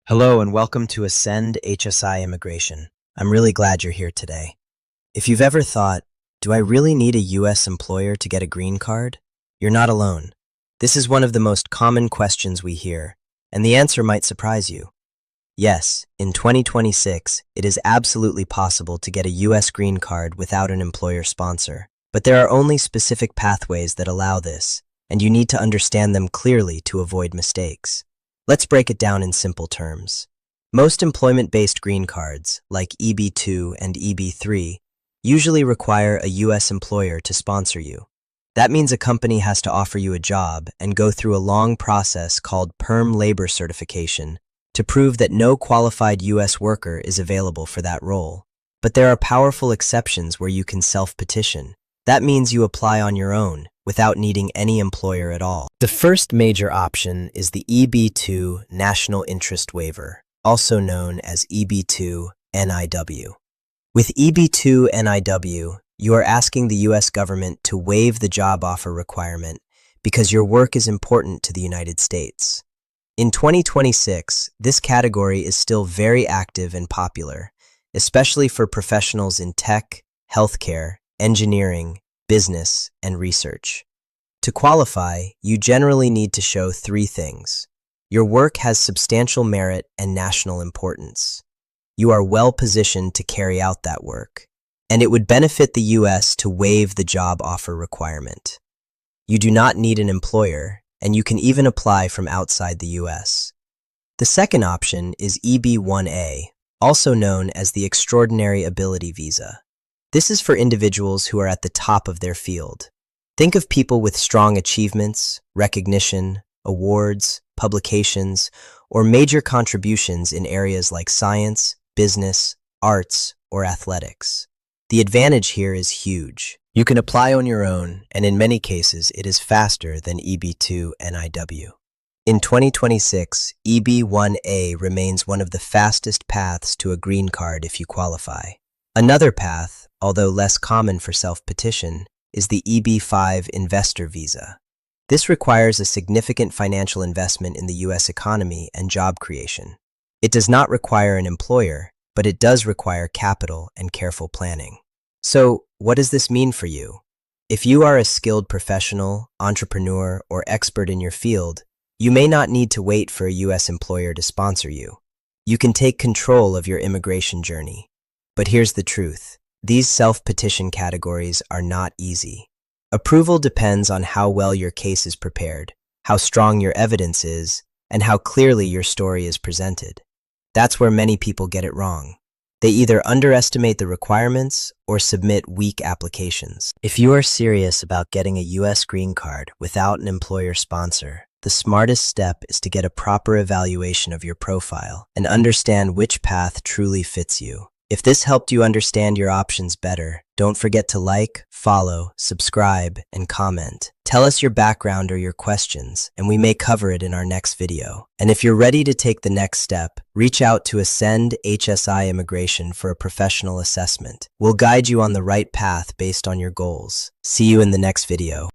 Hello and welcome to Ascend HSI Immigration. I'm really glad you're here today. If you've ever thought, do I really need a U.S. employer to get a green card? You're not alone. This is one of the most common questions we hear, and the answer might surprise you. Yes, in 2026, it is absolutely possible to get a U.S. green card without an employer sponsor. But there are only specific pathways that allow this, and you need to understand them clearly to avoid mistakes. Let's break it down in simple terms. Most employment-based green cards, like EB-2 and EB-3, usually require a U.S. employer to sponsor you. That means a company has to offer you a job and go through a long process called perm labor certification to prove that no qualified U.S. worker is available for that role. But there are powerful exceptions where you can self-petition. That means you apply on your own, without needing any employer at all. The first major option is the EB-2 National Interest Waiver, also known as EB-2 NIW. With EB-2 NIW, you are asking the U.S. government to waive the job offer requirement because your work is important to the United States. In 2026, this category is still very active and popular, especially for professionals in tech, healthcare, engineering, business, and research. To qualify, you generally need to show three things. Your work has substantial merit and national importance. You are well positioned to carry out that work, and it would benefit the U.S. to waive the job offer requirement. You do not need an employer, and you can even apply from outside the U.S. The second option is EB-1A, also known as the Extraordinary Ability Visa. This is for individuals who are at the top of their field. Think of people with strong achievements, recognition, awards, publications, or major contributions in areas like science, business, arts, or athletics. The advantage here is huge. You can apply on your own, and in many cases, it is faster than EB-2 NIW. In 2026, EB-1A remains one of the fastest paths to a green card if you qualify. Another path, although less common for self-petition, is the EB-5 Investor Visa. This requires a significant financial investment in the U.S. economy and job creation. It does not require an employer, but it does require capital and careful planning. So, what does this mean for you? If you are a skilled professional, entrepreneur, or expert in your field, you may not need to wait for a U.S. employer to sponsor you. You can take control of your immigration journey. But here's the truth. These self-petition categories are not easy. Approval depends on how well your case is prepared, how strong your evidence is, and how clearly your story is presented. That's where many people get it wrong. They either underestimate the requirements or submit weak applications. If you are serious about getting a U.S. green card without an employer sponsor, the smartest step is to get a proper evaluation of your profile and understand which path truly fits you. If this helped you understand your options better, don't forget to like, follow, subscribe, and comment. Tell us your background or your questions, and we may cover it in our next video. And if you're ready to take the next step, reach out to Ascend HSI Immigration for a professional assessment. We'll guide you on the right path based on your goals. See you in the next video.